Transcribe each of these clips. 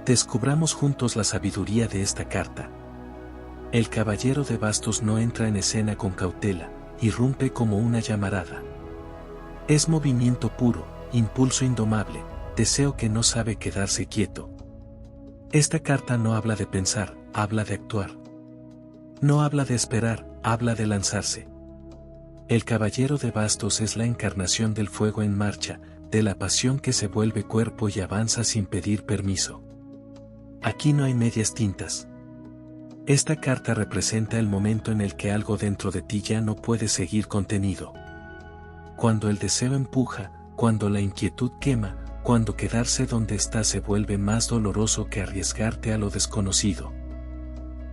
Descubramos juntos la sabiduría de esta carta. El caballero de bastos no entra en escena con cautela, irrumpe como una llamarada. Es movimiento puro, impulso indomable, deseo que no sabe quedarse quieto. Esta carta no habla de pensar, habla de actuar. No habla de esperar, habla de lanzarse. El caballero de bastos es la encarnación del fuego en marcha, de la pasión que se vuelve cuerpo y avanza sin pedir permiso. Aquí no hay medias tintas. Esta carta representa el momento en el que algo dentro de ti ya no puede seguir contenido. Cuando el deseo empuja, cuando la inquietud quema, cuando quedarse donde estás se vuelve más doloroso que arriesgarte a lo desconocido.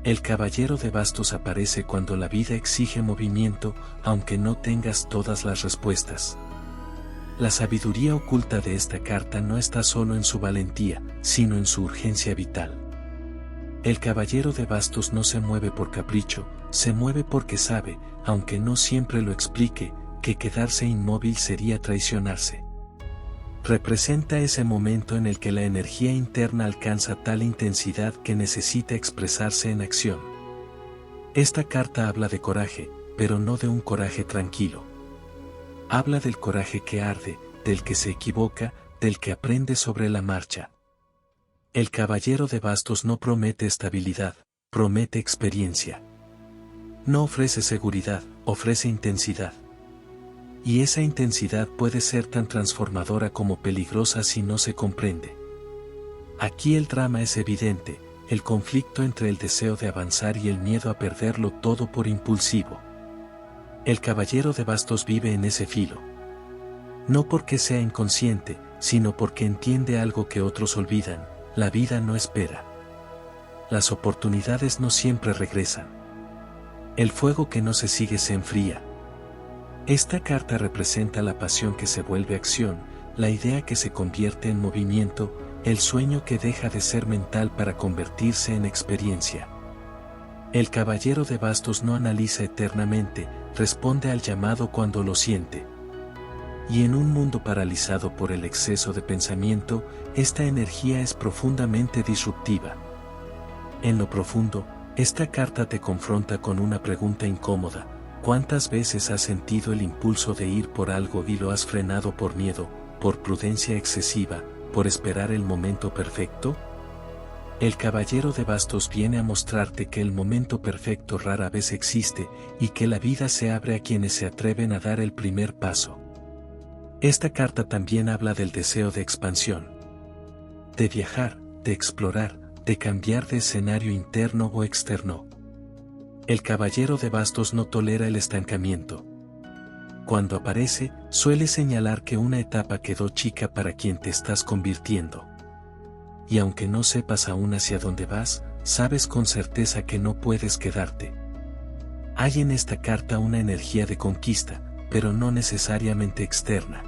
El caballero de bastos aparece cuando la vida exige movimiento, aunque no tengas todas las respuestas. La sabiduría oculta de esta carta no está solo en su valentía, sino en su urgencia vital. El caballero de bastos no se mueve por capricho, se mueve porque sabe, aunque no siempre lo explique, que quedarse inmóvil sería traicionarse. Representa ese momento en el que la energía interna alcanza tal intensidad que necesita expresarse en acción. Esta carta habla de coraje, pero no de un coraje tranquilo. Habla del coraje que arde, del que se equivoca, del que aprende sobre la marcha. El caballero de bastos no promete estabilidad, promete experiencia. No ofrece seguridad, ofrece intensidad. Y esa intensidad puede ser tan transformadora como peligrosa si no se comprende. Aquí el drama es evidente, el conflicto entre el deseo de avanzar y el miedo a perderlo todo por impulsivo. El caballero de bastos vive en ese filo. No porque sea inconsciente, sino porque entiende algo que otros olvidan: la vida no espera. Las oportunidades no siempre regresan. El fuego que no se sigue se enfría. Esta carta representa la pasión que se vuelve acción, la idea que se convierte en movimiento, el sueño que deja de ser mental para convertirse en experiencia. El caballero de bastos no analiza eternamente, responde al llamado cuando lo siente. Y en un mundo paralizado por el exceso de pensamiento, esta energía es profundamente disruptiva. En lo profundo, esta carta te confronta con una pregunta incómoda: ¿cuántas veces has sentido el impulso de ir por algo y lo has frenado por miedo, por prudencia excesiva, por esperar el momento perfecto? El caballero de bastos viene a mostrarte que el momento perfecto rara vez existe, y que la vida se abre a quienes se atreven a dar el primer paso. Esta carta también habla del deseo de expansión. De viajar, de explorar, de cambiar de escenario interno o externo. El caballero de bastos no tolera el estancamiento. Cuando aparece, suele señalar que una etapa quedó chica para quien te estás convirtiendo. Y aunque no sepas aún hacia dónde vas, sabes con certeza que no puedes quedarte. Hay en esta carta una energía de conquista, pero no necesariamente externa.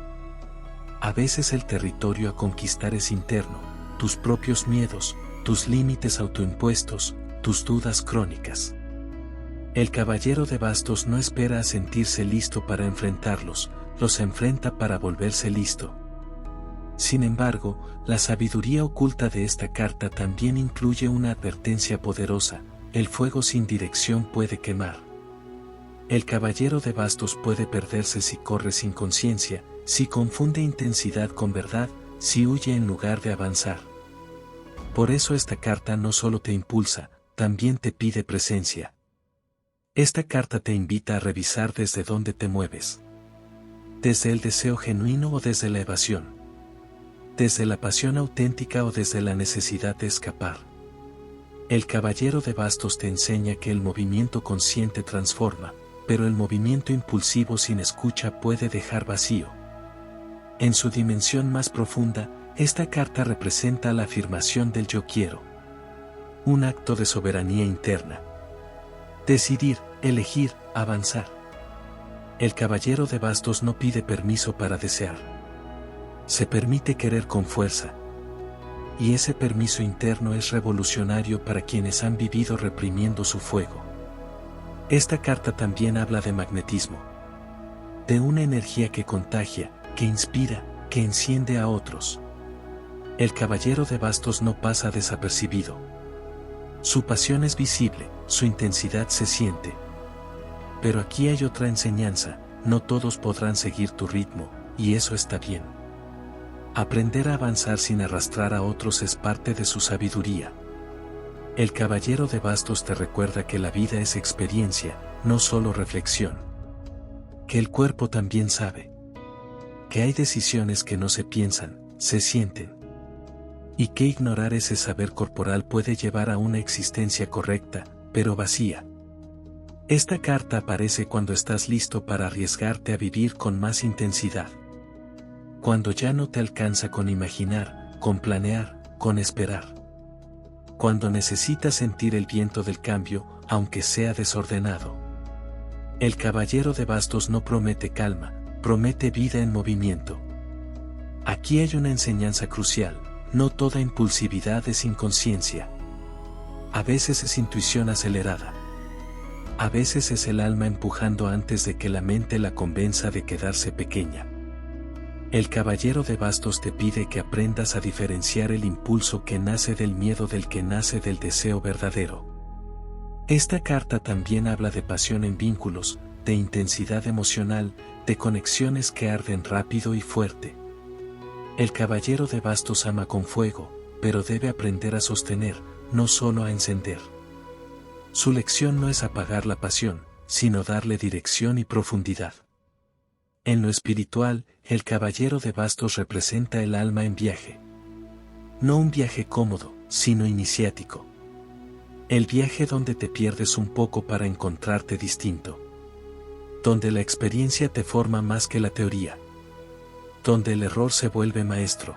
A veces el territorio a conquistar es interno: tus propios miedos, tus límites autoimpuestos, tus dudas crónicas. El caballero de bastos no espera a sentirse listo para enfrentarlos, los enfrenta para volverse listo. Sin embargo, la sabiduría oculta de esta carta también incluye una advertencia poderosa: el fuego sin dirección puede quemar. El caballero de bastos puede perderse si corre sin conciencia, si confunde intensidad con verdad, si huye en lugar de avanzar. Por eso esta carta no solo te impulsa, también te pide presencia. Esta carta te invita a revisar desde dónde te mueves. Desde el deseo genuino o desde la evasión. Desde la pasión auténtica o desde la necesidad de escapar. El caballero de bastos te enseña que el movimiento consciente transforma, pero el movimiento impulsivo sin escucha puede dejar vacío. En su dimensión más profunda, esta carta representa la afirmación del yo quiero. Un acto de soberanía interna. Decidir, elegir, avanzar. El caballero de bastos no pide permiso para desear. Se permite querer con fuerza. Y ese permiso interno es revolucionario para quienes han vivido reprimiendo su fuego. Esta carta también habla de magnetismo. De una energía que contagia, que inspira, que enciende a otros. El caballero de bastos no pasa desapercibido. Su pasión es visible, su intensidad se siente. Pero aquí hay otra enseñanza: no todos podrán seguir tu ritmo, y eso está bien. Aprender a avanzar sin arrastrar a otros es parte de su sabiduría. El caballero de bastos te recuerda que la vida es experiencia, no solo reflexión. Que el cuerpo también sabe. Que hay decisiones que no se piensan, se sienten. Y que ignorar ese saber corporal puede llevar a una existencia correcta, pero vacía. Esta carta aparece cuando estás listo para arriesgarte a vivir con más intensidad. Cuando ya no te alcanza con imaginar, con planear, con esperar. Cuando necesitas sentir el viento del cambio, aunque sea desordenado. El caballero de bastos no promete calma, promete vida en movimiento. Aquí hay una enseñanza crucial: no toda impulsividad es inconsciencia. A veces es intuición acelerada. A veces es el alma empujando antes de que la mente la convenza de quedarse pequeña. El caballero de bastos te pide que aprendas a diferenciar el impulso que nace del miedo del que nace del deseo verdadero. Esta carta también habla de pasión en vínculos, de intensidad emocional, de conexiones que arden rápido y fuerte. El caballero de bastos ama con fuego, pero debe aprender a sostener, no solo a encender. Su lección no es apagar la pasión, sino darle dirección y profundidad. En lo espiritual, el caballero de bastos representa el alma en viaje. No un viaje cómodo, sino iniciático. El viaje donde te pierdes un poco para encontrarte distinto. Donde la experiencia te forma más que la teoría. Donde el error se vuelve maestro.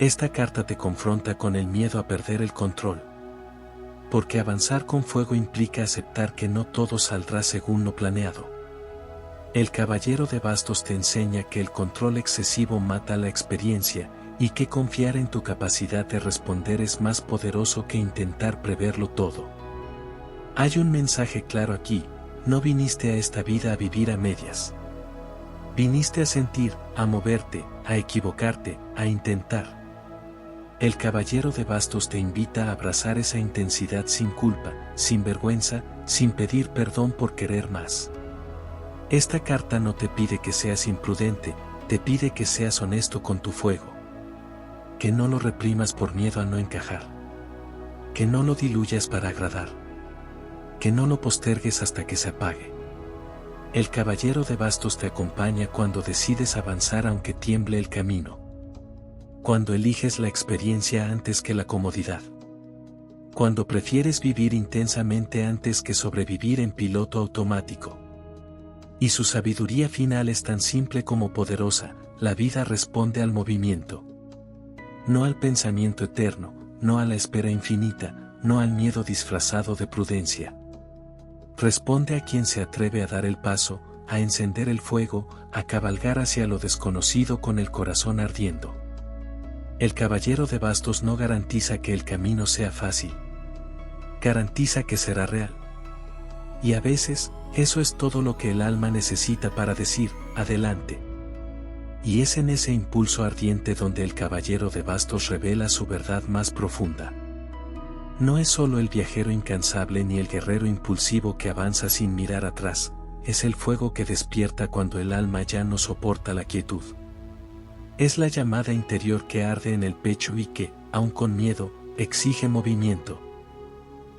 Esta carta te confronta con el miedo a perder el control. Porque avanzar con fuego implica aceptar que no todo saldrá según lo planeado. El caballero de bastos te enseña que el control excesivo mata la experiencia, y que confiar en tu capacidad de responder es más poderoso que intentar preverlo todo. Hay un mensaje claro aquí: no viniste a esta vida a vivir a medias. Viniste a sentir, a moverte, a equivocarte, a intentar. El caballero de bastos te invita a abrazar esa intensidad sin culpa, sin vergüenza, sin pedir perdón por querer más. Esta carta no te pide que seas imprudente, te pide que seas honesto con tu fuego. Que no lo reprimas por miedo a no encajar. Que no lo diluyas para agradar. Que no lo postergues hasta que se apague. El caballero de bastos te acompaña cuando decides avanzar aunque tiemble el camino. Cuando eliges la experiencia antes que la comodidad. Cuando prefieres vivir intensamente antes que sobrevivir en piloto automático. Y su sabiduría final es tan simple como poderosa: la vida responde al movimiento. No al pensamiento eterno, no a la espera infinita, no al miedo disfrazado de prudencia. Responde a quien se atreve a dar el paso, a encender el fuego, a cabalgar hacia lo desconocido con el corazón ardiendo. El caballero de bastos no garantiza que el camino sea fácil. Garantiza que será real. Y a veces, eso es todo lo que el alma necesita para decir, adelante. Y es en ese impulso ardiente donde el caballero de bastos revela su verdad más profunda. No es solo el viajero incansable ni el guerrero impulsivo que avanza sin mirar atrás, es el fuego que despierta cuando el alma ya no soporta la quietud. Es la llamada interior que arde en el pecho y que, aun con miedo, exige movimiento.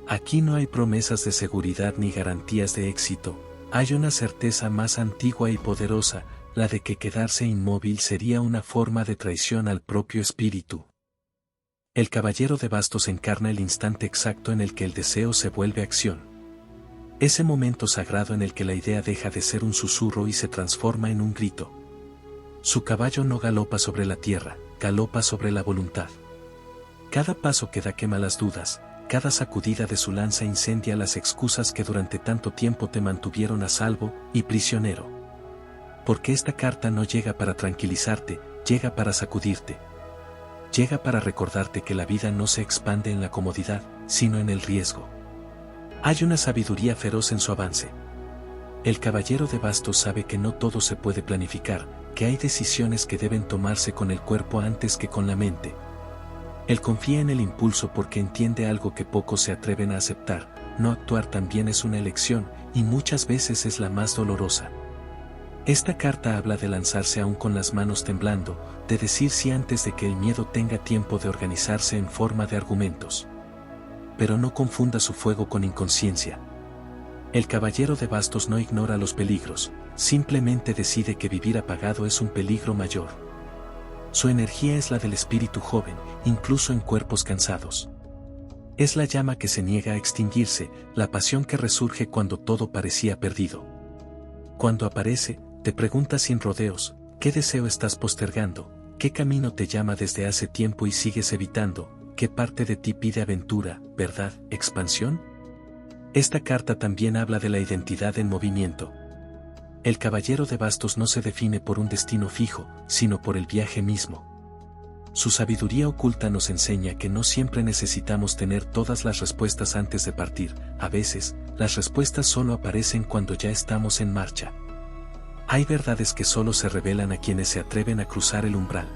Aquí no hay promesas de seguridad ni garantías de éxito, hay una certeza más antigua y poderosa, la de que quedarse inmóvil sería una forma de traición al propio espíritu. El caballero de bastos encarna el instante exacto en el que el deseo se vuelve acción. Ese momento sagrado en el que la idea deja de ser un susurro y se transforma en un grito. Su caballo no galopa sobre la tierra, galopa sobre la voluntad. Cada paso que da quema las dudas, cada sacudida de su lanza incendia las excusas que durante tanto tiempo te mantuvieron a salvo y prisionero. Porque esta carta no llega para tranquilizarte, llega para sacudirte. Llega para recordarte que la vida no se expande en la comodidad, sino en el riesgo. Hay una sabiduría feroz en su avance. El caballero de bastos sabe que no todo se puede planificar, que hay decisiones que deben tomarse con el cuerpo antes que con la mente, Él confía en el impulso porque entiende algo que pocos se atreven a aceptar: no actuar también es una elección, y muchas veces es la más dolorosa. Esta carta habla de lanzarse aún con las manos temblando, de decir sí antes de que el miedo tenga tiempo de organizarse en forma de argumentos. Pero no confunda su fuego con inconsciencia. El caballero de bastos no ignora los peligros, simplemente decide que vivir apagado es un peligro mayor. Su energía es la del espíritu joven, incluso en cuerpos cansados. Es la llama que se niega a extinguirse, la pasión que resurge cuando todo parecía perdido. Cuando aparece, te pregunta sin rodeos: ¿qué deseo estás postergando? ¿Qué camino te llama desde hace tiempo y sigues evitando? ¿Qué parte de ti pide aventura, verdad, expansión? Esta carta también habla de la identidad en movimiento. El caballero de bastos no se define por un destino fijo, sino por el viaje mismo. Su sabiduría oculta nos enseña que no siempre necesitamos tener todas las respuestas antes de partir. A veces, las respuestas solo aparecen cuando ya estamos en marcha. Hay verdades que solo se revelan a quienes se atreven a cruzar el umbral.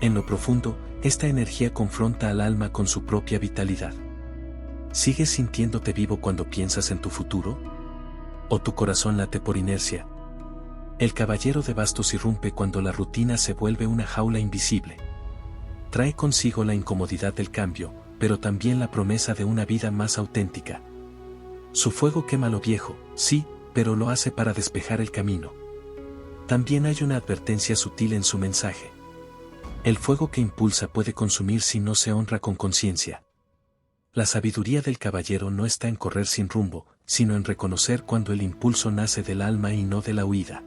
En lo profundo, esta energía confronta al alma con su propia vitalidad. ¿Sigues sintiéndote vivo cuando piensas en tu futuro? ¿O tu corazón late por inercia? El caballero de bastos irrumpe cuando la rutina se vuelve una jaula invisible. Trae consigo la incomodidad del cambio, pero también la promesa de una vida más auténtica. Su fuego quema lo viejo, sí, pero lo hace para despejar el camino. También hay una advertencia sutil en su mensaje. El fuego que impulsa puede consumir si no se honra con conciencia. La sabiduría del caballero no está en correr sin rumbo, sino en reconocer cuando el impulso nace del alma y no de la huida.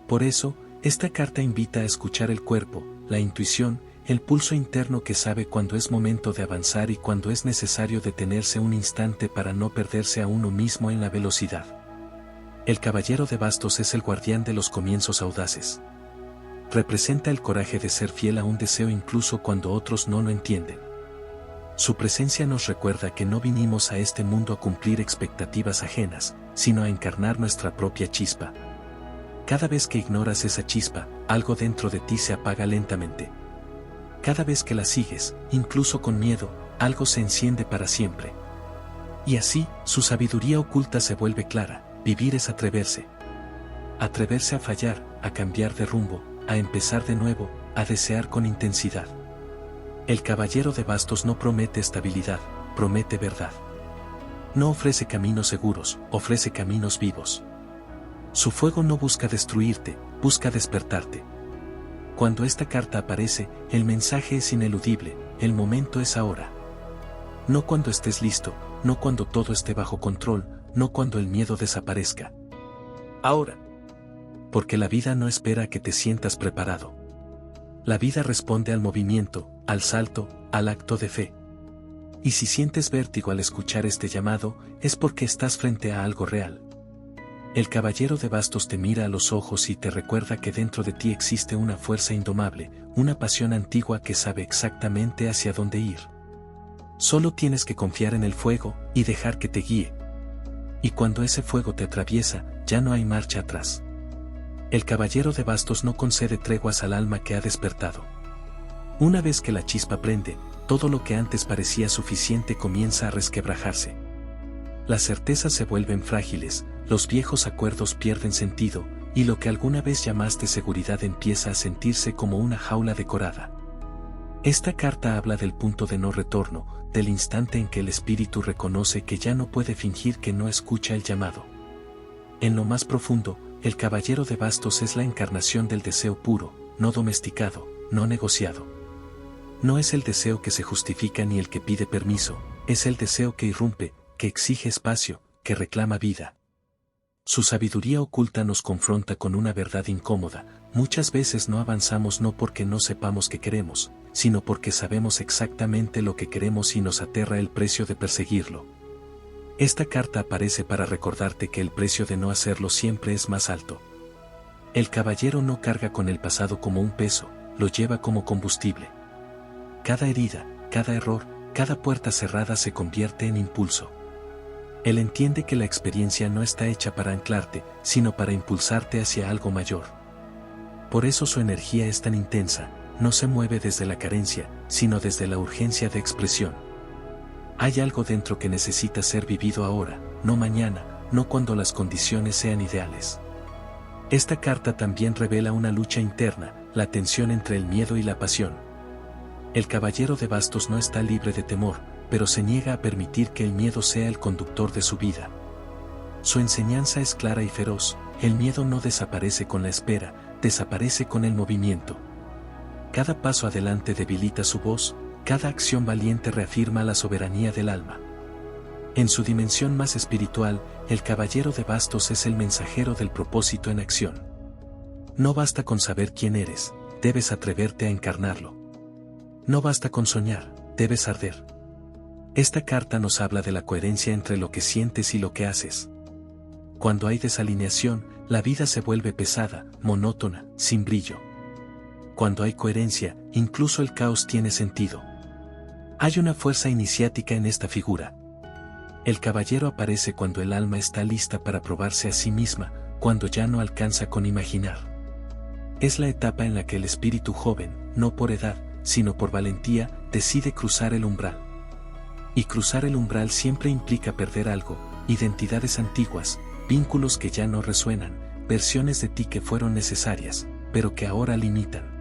Por eso, esta carta invita a escuchar el cuerpo, la intuición, el pulso interno que sabe cuándo es momento de avanzar y cuándo es necesario detenerse un instante para no perderse a uno mismo en la velocidad. El caballero de bastos es el guardián de los comienzos audaces. Representa el coraje de ser fiel a un deseo incluso cuando otros no lo entienden. Su presencia nos recuerda que no vinimos a este mundo a cumplir expectativas ajenas, sino a encarnar nuestra propia chispa. Cada vez que ignoras esa chispa, algo dentro de ti se apaga lentamente. Cada vez que la sigues, incluso con miedo, algo se enciende para siempre. Y así, su sabiduría oculta se vuelve clara: vivir es atreverse. Atreverse a fallar, a cambiar de rumbo, a empezar de nuevo, a desear con intensidad. El caballero de bastos no promete estabilidad, promete verdad. No ofrece caminos seguros, ofrece caminos vivos. Su fuego no busca destruirte, busca despertarte. Cuando esta carta aparece, el mensaje es ineludible: el momento es ahora. No cuando estés listo, no cuando todo esté bajo control, no cuando el miedo desaparezca. Ahora. Porque la vida no espera a que te sientas preparado. La vida responde al movimiento, al salto, al acto de fe. Y si sientes vértigo al escuchar este llamado, es porque estás frente a algo real. El caballero de bastos te mira a los ojos y te recuerda que dentro de ti existe una fuerza indomable, una pasión antigua que sabe exactamente hacia dónde ir. Solo tienes que confiar en el fuego y dejar que te guíe. Y cuando ese fuego te atraviesa, ya no hay marcha atrás. El caballero de bastos no concede treguas al alma que ha despertado. Una vez que la chispa prende, todo lo que antes parecía suficiente comienza a resquebrajarse. Las certezas se vuelven frágiles, los viejos acuerdos pierden sentido, y lo que alguna vez llamaste seguridad empieza a sentirse como una jaula decorada. Esta carta habla del punto de no retorno, del instante en que el espíritu reconoce que ya no puede fingir que no escucha el llamado. En lo más profundo, el caballero de bastos es la encarnación del deseo puro, no domesticado, no negociado. No es el deseo que se justifica ni el que pide permiso, es el deseo que irrumpe, que exige espacio, que reclama vida. Su sabiduría oculta nos confronta con una verdad incómoda: muchas veces no avanzamos no porque no sepamos qué queremos, sino porque sabemos exactamente lo que queremos y nos aterra el precio de perseguirlo. Esta carta aparece para recordarte que el precio de no hacerlo siempre es más alto. El caballero no carga con el pasado como un peso, lo lleva como combustible. Cada herida, cada error, cada puerta cerrada se convierte en impulso. Él entiende que la experiencia no está hecha para anclarte, sino para impulsarte hacia algo mayor. Por eso su energía es tan intensa, no se mueve desde la carencia, sino desde la urgencia de expresión. Hay algo dentro que necesita ser vivido ahora, no mañana, no cuando las condiciones sean ideales. Esta carta también revela una lucha interna, la tensión entre el miedo y la pasión. El caballero de bastos no está libre de temor, pero se niega a permitir que el miedo sea el conductor de su vida. Su enseñanza es clara y feroz: el miedo no desaparece con la espera, desaparece con el movimiento. Cada paso adelante debilita su voz, cada acción valiente reafirma la soberanía del alma. En su dimensión más espiritual, el caballero de bastos es el mensajero del propósito en acción. No basta con saber quién eres, debes atreverte a encarnarlo. No basta con soñar, debes arder. Esta carta nos habla de la coherencia entre lo que sientes y lo que haces. Cuando hay desalineación, la vida se vuelve pesada, monótona, sin brillo. Cuando hay coherencia, incluso el caos tiene sentido. Hay una fuerza iniciática en esta figura. El caballero aparece cuando el alma está lista para probarse a sí misma, cuando ya no alcanza con imaginar. Es la etapa en la que el espíritu joven, no por edad, sino por valentía, decide cruzar el umbral. Y cruzar el umbral siempre implica perder algo: identidades antiguas, vínculos que ya no resuenan, versiones de ti que fueron necesarias, pero que ahora limitan.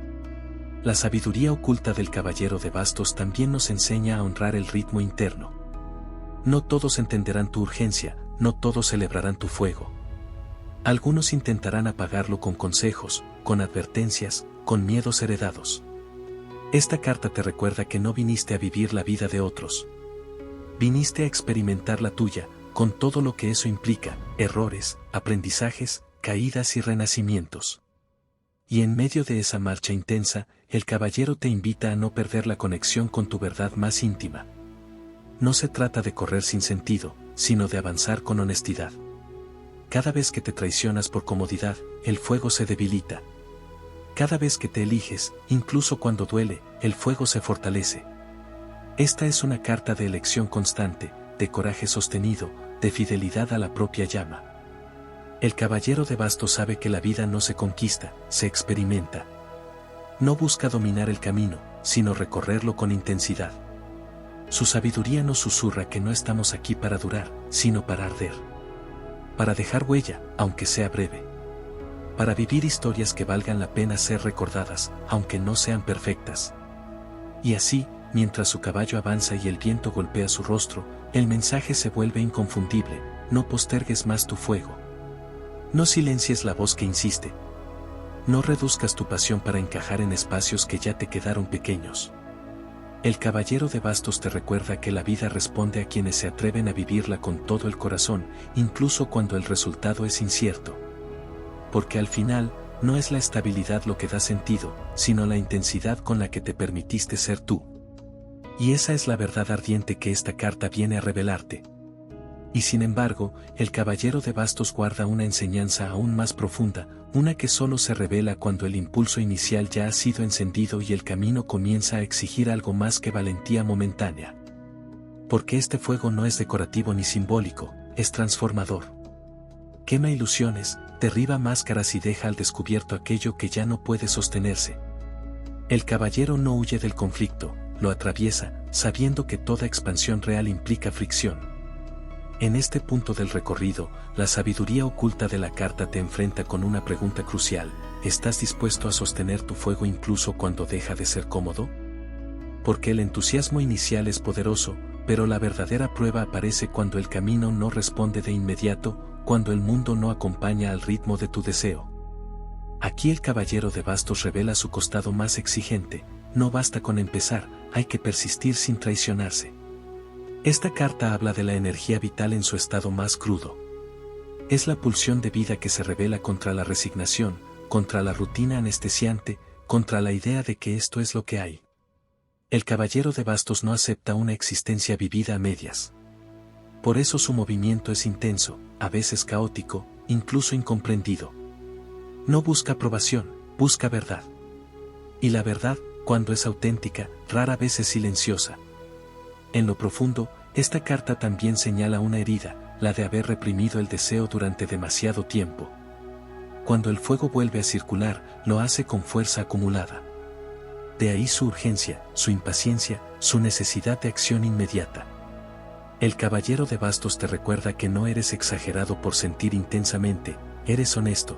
La sabiduría oculta del caballero de bastos también nos enseña a honrar el ritmo interno. No todos entenderán tu urgencia, no todos celebrarán tu fuego. Algunos intentarán apagarlo con consejos, con advertencias, con miedos heredados. Esta carta te recuerda que no viniste a vivir la vida de otros. Viniste a experimentar la tuya, con todo lo que eso implica: errores, aprendizajes, caídas y renacimientos. Y en medio de esa marcha intensa, el caballero te invita a no perder la conexión con tu verdad más íntima. No se trata de correr sin sentido, sino de avanzar con honestidad. Cada vez que te traicionas por comodidad, el fuego se debilita. Cada vez que te eliges, incluso cuando duele, el fuego se fortalece. Esta es una carta de elección constante, de coraje sostenido, de fidelidad a la propia llama. El caballero de bastos sabe que la vida no se conquista, se experimenta. No busca dominar el camino, sino recorrerlo con intensidad. Su sabiduría nos susurra que no estamos aquí para durar, sino para arder. Para dejar huella, aunque sea breve. Para vivir historias que valgan la pena ser recordadas, aunque no sean perfectas. Y así, mientras su caballo avanza y el viento golpea su rostro, el mensaje se vuelve inconfundible: no postergues más tu fuego. No silencies la voz que insiste. No reduzcas tu pasión para encajar en espacios que ya te quedaron pequeños. El caballero de bastos te recuerda que la vida responde a quienes se atreven a vivirla con todo el corazón, incluso cuando el resultado es incierto. Porque al final, no es la estabilidad lo que da sentido, sino la intensidad con la que te permitiste ser tú. Y esa es la verdad ardiente que esta carta viene a revelarte. Y sin embargo, el caballero de bastos guarda una enseñanza aún más profunda, una que solo se revela cuando el impulso inicial ya ha sido encendido y el camino comienza a exigir algo más que valentía momentánea. Porque este fuego no es decorativo ni simbólico, es transformador. Quema ilusiones, derriba máscaras y deja al descubierto aquello que ya no puede sostenerse. El caballero no huye del conflicto, lo atraviesa, sabiendo que toda expansión real implica fricción. En este punto del recorrido, la sabiduría oculta de la carta te enfrenta con una pregunta crucial: ¿estás dispuesto a sostener tu fuego incluso cuando deja de ser cómodo? Porque el entusiasmo inicial es poderoso, pero la verdadera prueba aparece cuando el camino no responde de inmediato, cuando el mundo no acompaña al ritmo de tu deseo. Aquí el caballero de bastos revela su costado más exigente: no basta con empezar, hay que persistir sin traicionarse. Esta carta habla de la energía vital en su estado más crudo. Es la pulsión de vida que se revela contra la resignación, contra la rutina anestesiante, contra la idea de que esto es lo que hay. El caballero de bastos no acepta una existencia vivida a medias. Por eso su movimiento es intenso, a veces caótico, incluso incomprendido. No busca aprobación, busca verdad. Y la verdad, cuando es auténtica, rara vez es silenciosa. En lo profundo, esta carta también señala una herida, la de haber reprimido el deseo durante demasiado tiempo. Cuando el fuego vuelve a circular, lo hace con fuerza acumulada. de ahí su urgencia, su impaciencia, su necesidad de acción inmediata. El caballero de bastos te recuerda que no eres exagerado por sentir intensamente, eres honesto.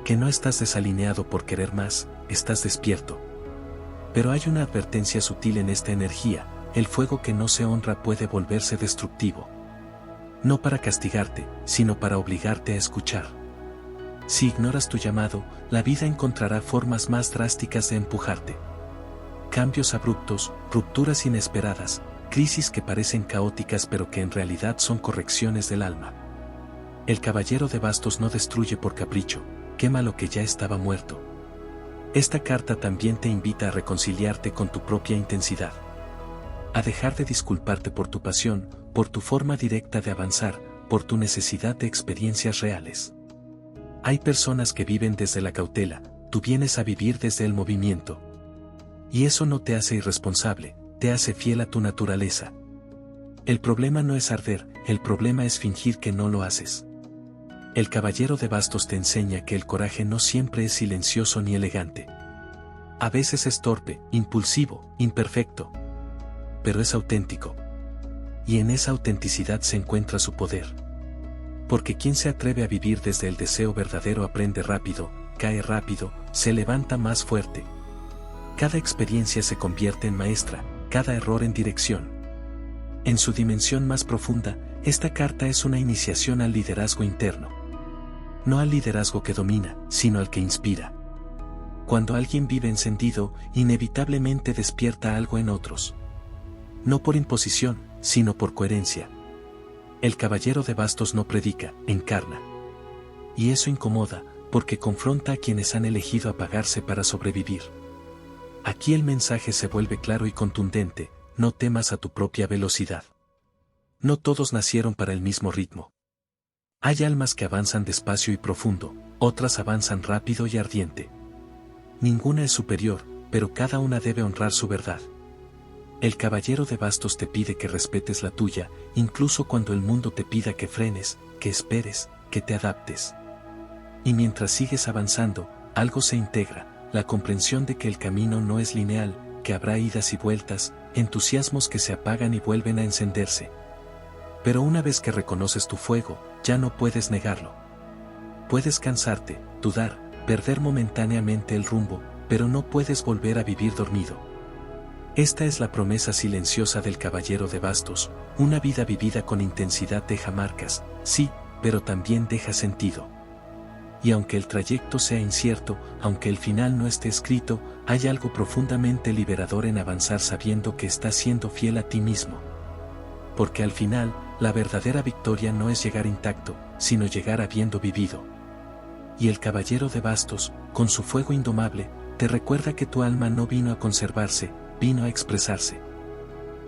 Que no estás desalineado por querer más, estás despierto. Pero hay una advertencia sutil en esta energía: el fuego que no se honra puede volverse destructivo. No para castigarte, sino para obligarte a escuchar. Si ignoras tu llamado, la vida encontrará formas más drásticas de empujarte. Cambios abruptos, rupturas inesperadas, crisis que parecen caóticas pero que en realidad son correcciones del alma. El caballero de bastos no destruye por capricho, quema lo que ya estaba muerto. Esta carta también te invita a reconciliarte con tu propia intensidad. A dejar de disculparte por tu pasión, por tu forma directa de avanzar, por tu necesidad de experiencias reales. Hay personas que viven desde la cautela, tú vienes a vivir desde el movimiento. Y eso no te hace irresponsable, te hace fiel a tu naturaleza. El problema no es arder, el problema es fingir que no lo haces. El caballero de bastos te enseña que el coraje no siempre es silencioso ni elegante. A veces es torpe, impulsivo, imperfecto. Pero es auténtico. Y en esa autenticidad se encuentra su poder. Porque quien se atreve a vivir desde el deseo verdadero aprende rápido, cae rápido, se levanta más fuerte. Cada experiencia se convierte en maestra, cada error en dirección. En su dimensión más profunda, esta carta es una iniciación al liderazgo interno. No al liderazgo que domina, sino al que inspira. Cuando alguien vive encendido, inevitablemente despierta algo en otros. No por imposición, sino por coherencia. El caballero de bastos no predica, encarna. Y eso incomoda, porque confronta a quienes han elegido apagarse para sobrevivir. Aquí el mensaje se vuelve claro y contundente: no temas a tu propia velocidad. No todos nacieron para el mismo ritmo. Hay almas que avanzan despacio y profundo, otras avanzan rápido y ardiente. Ninguna es superior, pero cada una debe honrar su verdad. El caballero de bastos te pide que respetes la tuya, incluso cuando el mundo te pida que frenes, que esperes, que te adaptes. Y mientras sigues avanzando, algo se integra, la comprensión de que el camino no es lineal, que habrá idas y vueltas, entusiasmos que se apagan y vuelven a encenderse. Pero una vez que reconoces tu fuego, ya no puedes negarlo. Puedes cansarte, dudar, perder momentáneamente el rumbo, pero no puedes volver a vivir dormido. Esta es la promesa silenciosa del caballero de bastos: una vida vivida con intensidad deja marcas, sí, pero también deja sentido. Y aunque el trayecto sea incierto, aunque el final no esté escrito, hay algo profundamente liberador en avanzar sabiendo que estás siendo fiel a ti mismo. Porque al final, la verdadera victoria no es llegar intacto, sino llegar habiendo vivido. Y el caballero de bastos, con su fuego indomable, te recuerda que tu alma no vino a conservarse, vino a expresarse.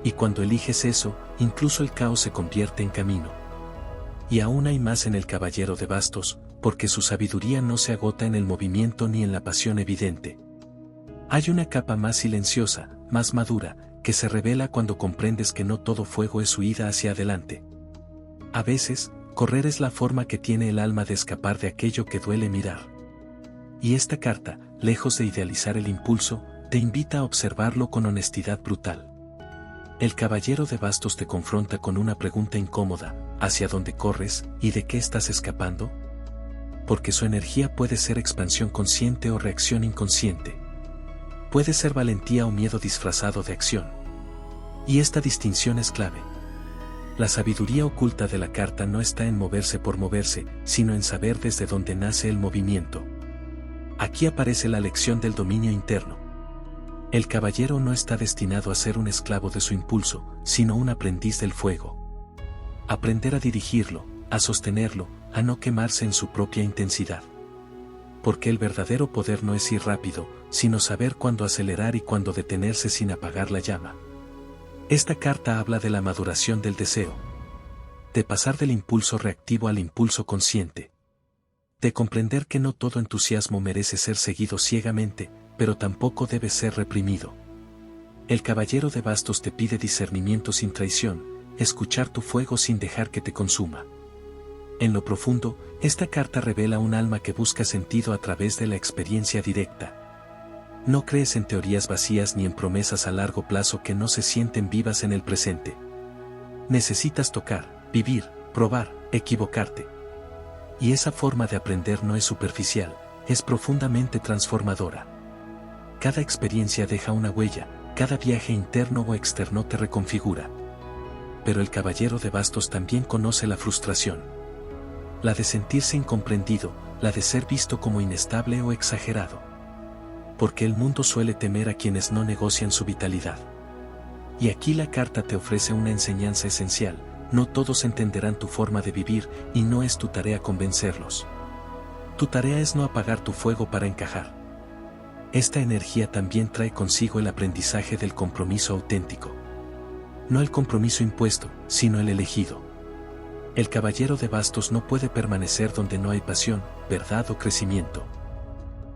Y cuando eliges eso, incluso el caos se convierte en camino. Y aún hay más en el caballero de bastos, porque su sabiduría no se agota en el movimiento ni en la pasión evidente. Hay una capa más silenciosa, más madura, que se revela cuando comprendes que no todo fuego es huida hacia adelante. A veces, correr es la forma que tiene el alma de escapar de aquello que duele mirar. Y esta carta, lejos de idealizar el impulso, te invita a observarlo con honestidad brutal. El caballero de bastos te confronta con una pregunta incómoda: ¿hacia dónde corres y de qué estás escapando? Porque su energía puede ser expansión consciente o reacción inconsciente. Puede ser valentía o miedo disfrazado de acción. Y esta distinción es clave. La sabiduría oculta de la carta no está en moverse por moverse, sino en saber desde dónde nace el movimiento. Aquí aparece la lección del dominio interno. El caballero no está destinado a ser un esclavo de su impulso, sino un aprendiz del fuego. Aprender a dirigirlo, a sostenerlo, a no quemarse en su propia intensidad. Porque el verdadero poder no es ir rápido, sino saber cuándo acelerar y cuándo detenerse sin apagar la llama. Esta carta habla de la maduración del deseo. De pasar del impulso reactivo al impulso consciente. De comprender que no todo entusiasmo merece ser seguido ciegamente, pero tampoco debe ser reprimido. El caballero de bastos te pide discernimiento sin traición, escuchar tu fuego sin dejar que te consuma. En lo profundo, esta carta revela un alma que busca sentido a través de la experiencia directa. No crees en teorías vacías ni en promesas a largo plazo que no se sienten vivas en el presente. Necesitas tocar, vivir, probar, equivocarte. Y esa forma de aprender no es superficial, es profundamente transformadora. Cada experiencia deja una huella, cada viaje interno o externo te reconfigura. Pero el caballero de bastos también conoce la frustración. La de sentirse incomprendido, la de ser visto como inestable o exagerado. Porque el mundo suele temer a quienes no negocian su vitalidad. Y aquí la carta te ofrece una enseñanza esencial: no todos entenderán tu forma de vivir y no es tu tarea convencerlos. Tu tarea es no apagar tu fuego para encajar. Esta energía también trae consigo el aprendizaje del compromiso auténtico. No el compromiso impuesto, sino el elegido. El caballero de bastos no puede permanecer donde no hay pasión, verdad o crecimiento.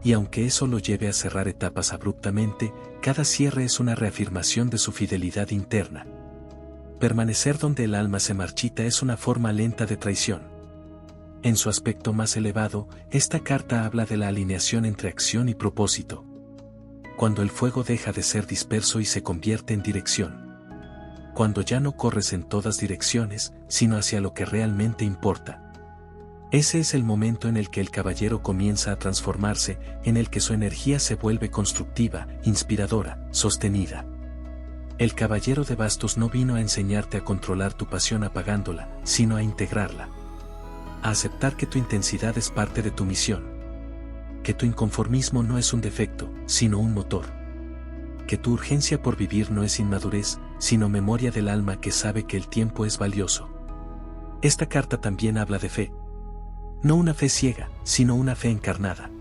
Y aunque eso lo lleve a cerrar etapas abruptamente, cada cierre es una reafirmación de su fidelidad interna. Permanecer donde el alma se marchita es una forma lenta de traición. En su aspecto más elevado, esta carta habla de la alineación entre acción y propósito. Cuando el fuego deja de ser disperso y se convierte en dirección. Cuando ya no corres en todas direcciones, sino hacia lo que realmente importa. Ese es el momento en el que el caballero comienza a transformarse, en el que su energía se vuelve constructiva, inspiradora, sostenida. El caballero de bastos no vino a enseñarte a controlar tu pasión apagándola, sino a integrarla. A aceptar que tu intensidad es parte de tu misión. Que tu inconformismo no es un defecto, sino un motor. Que tu urgencia por vivir no es inmadurez, sino memoria del alma que sabe que el tiempo es valioso. Esta carta también habla de fe. No una fe ciega, sino una fe encarnada.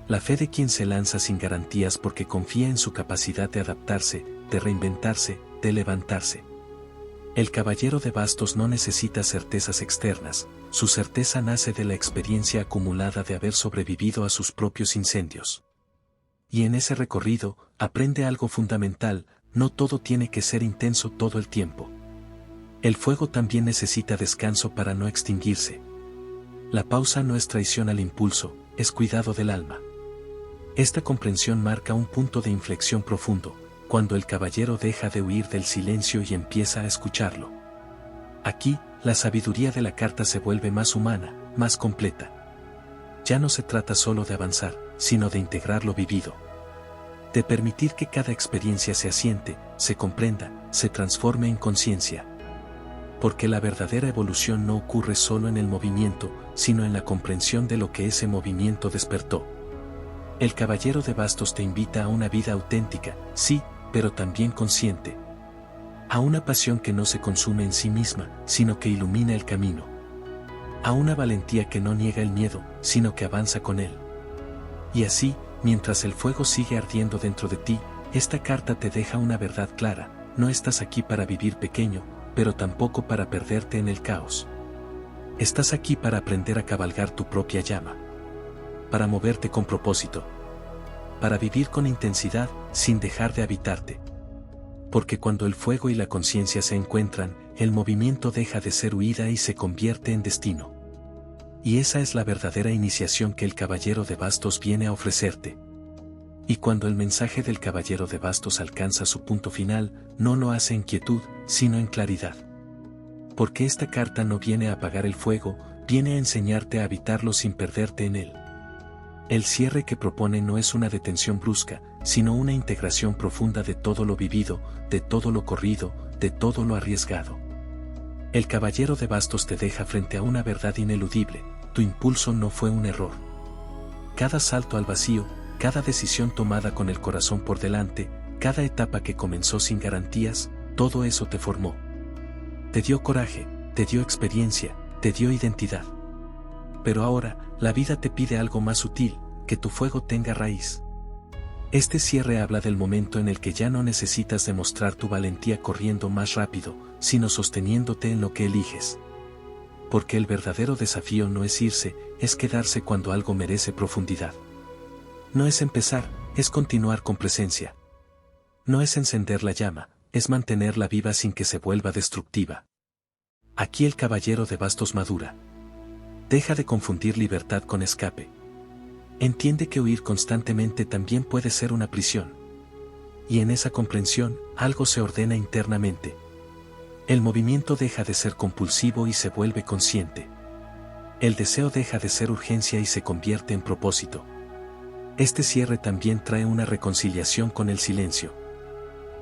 La fe de quien se lanza sin garantías porque confía en su capacidad de adaptarse, de reinventarse, de levantarse. El caballero de bastos no necesita certezas externas, su certeza nace de la experiencia acumulada de haber sobrevivido a sus propios incendios. Y en ese recorrido, aprende algo fundamental: no todo tiene que ser intenso todo el tiempo. El fuego también necesita descanso para no extinguirse. La pausa no es traición al impulso, es cuidado del alma. Esta comprensión marca un punto de inflexión profundo, cuando el caballero deja de huir del silencio y empieza a escucharlo. Aquí, la sabiduría de la carta se vuelve más humana, más completa. Ya no se trata solo de avanzar, sino de integrar lo vivido. De permitir que cada experiencia se asiente, se comprenda, se transforme en conciencia. Porque la verdadera evolución no ocurre solo en el movimiento, sino en la comprensión de lo que ese movimiento despertó. El caballero de bastos te invita a una vida auténtica, sí, pero también consciente. A una pasión que no se consume en sí misma, sino que ilumina el camino. A una valentía que no niega el miedo, sino que avanza con él. Y así, mientras el fuego sigue ardiendo dentro de ti, esta carta te deja una verdad clara: no estás aquí para vivir pequeño, pero tampoco para perderte en el caos. Estás aquí para aprender a cabalgar tu propia llama. Para moverte con propósito. Para vivir con intensidad, sin dejar de habitarte. Porque cuando el fuego y la conciencia se encuentran, el movimiento deja de ser huida y se convierte en destino. Y esa es la verdadera iniciación que el caballero de bastos viene a ofrecerte. Y cuando el mensaje del caballero de bastos alcanza su punto final, no lo hace en quietud, sino en claridad. Porque esta carta no viene a apagar el fuego, viene a enseñarte a habitarlo sin perderte en él. El cierre que propone no es una detención brusca, sino una integración profunda de todo lo vivido, de todo lo corrido, de todo lo arriesgado. El caballero de bastos te deja frente a una verdad ineludible: tu impulso no fue un error. Cada salto al vacío, cada decisión tomada con el corazón por delante, cada etapa que comenzó sin garantías, todo eso te formó. Te dio coraje, te dio experiencia, te dio identidad. Pero ahora, la vida te pide algo más sutil: que tu fuego tenga raíz. Este cierre habla del momento en el que ya no necesitas demostrar tu valentía corriendo más rápido, sino sosteniéndote en lo que eliges. Porque el verdadero desafío no es irse, es quedarse cuando algo merece profundidad. No es empezar, es continuar con presencia. No es encender la llama, es mantenerla viva sin que se vuelva destructiva. Aquí el caballero de bastos madura. Deja de confundir libertad con escape. Entiende que huir constantemente también puede ser una prisión. Y en esa comprensión, algo se ordena internamente. El movimiento deja de ser compulsivo y se vuelve consciente. El deseo deja de ser urgencia y se convierte en propósito. Este cierre también trae una reconciliación con el silencio.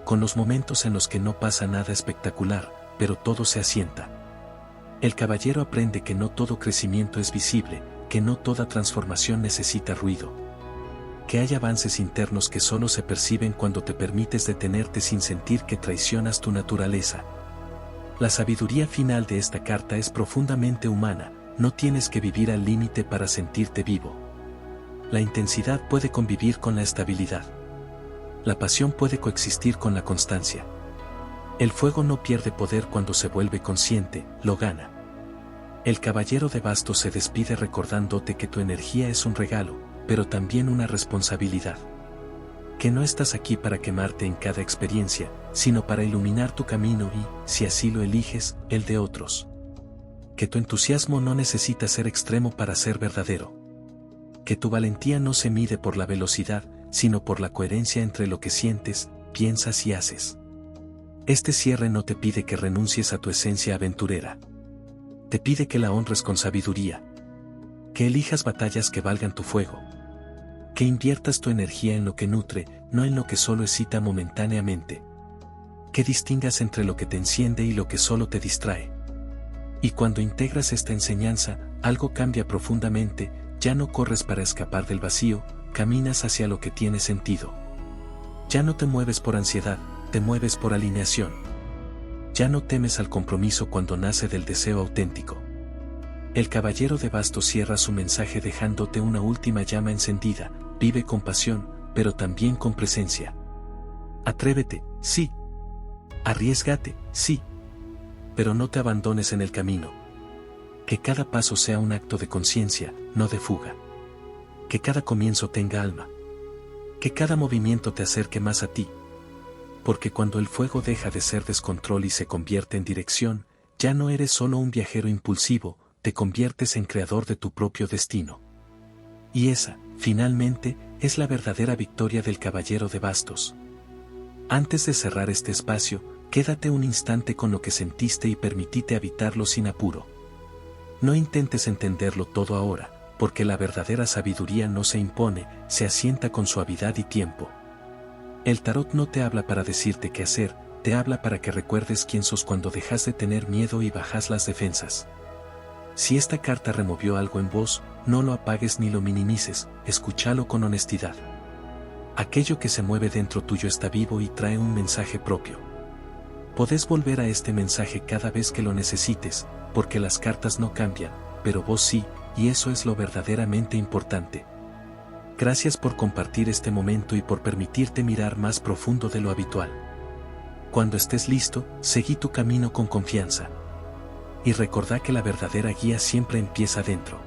Con los momentos en los que no pasa nada espectacular, pero todo se asienta. El caballero aprende que no todo crecimiento es visible, que no toda transformación necesita ruido. Que hay avances internos que solo se perciben cuando te permites detenerte sin sentir que traicionas tu naturaleza. La sabiduría final de esta carta es profundamente humana, no tienes que vivir al límite para sentirte vivo. La intensidad puede convivir con la estabilidad. La pasión puede coexistir con la constancia. El fuego no pierde poder cuando se vuelve consciente, lo gana. El caballero de bastos se despide recordándote que tu energía es un regalo, pero también una responsabilidad. Que no estás aquí para quemarte en cada experiencia, sino para iluminar tu camino y, si así lo eliges, el de otros. Que tu entusiasmo no necesita ser extremo para ser verdadero. Que tu valentía no se mide por la velocidad, sino por la coherencia entre lo que sientes, piensas y haces. Este cierre no te pide que renuncies a tu esencia aventurera. Te pide que la honres con sabiduría. Que elijas batallas que valgan tu fuego. Que inviertas tu energía en lo que nutre, no en lo que solo excita momentáneamente. Que distingas entre lo que te enciende y lo que solo te distrae. Y cuando integras esta enseñanza, algo cambia profundamente, ya no corres para escapar del vacío, caminas hacia lo que tiene sentido. Ya no te mueves por ansiedad, te mueves por alineación. Ya no temes al compromiso cuando nace del deseo auténtico. El caballero de bastos cierra su mensaje dejándote una última llama encendida, vive con pasión, pero también con presencia. Atrévete, sí. Arriésgate, sí. Pero no te abandones en el camino. Que cada paso sea un acto de conciencia, no de fuga. Que cada comienzo tenga alma. Que cada movimiento te acerque más a ti. Porque cuando el fuego deja de ser descontrol y se convierte en dirección, ya no eres solo un viajero impulsivo, te conviertes en creador de tu propio destino. Y esa, finalmente, es la verdadera victoria del caballero de bastos. Antes de cerrar este espacio, quédate un instante con lo que sentiste y permitite habitarlo sin apuro. No intentes entenderlo todo ahora, porque la verdadera sabiduría no se impone, se asienta con suavidad y tiempo. El tarot no te habla para decirte qué hacer, te habla para que recuerdes quién sos cuando dejas de tener miedo y bajas las defensas. Si esta carta removió algo en vos, no lo apagues ni lo minimices, escúchalo con honestidad. Aquello que se mueve dentro tuyo está vivo y trae un mensaje propio. Podés volver a este mensaje cada vez que lo necesites, porque las cartas no cambian, pero vos sí, y eso es lo verdaderamente importante. Gracias por compartir este momento y por permitirte mirar más profundo de lo habitual. Cuando estés listo, seguí tu camino con confianza. Y recordá que la verdadera guía siempre empieza dentro.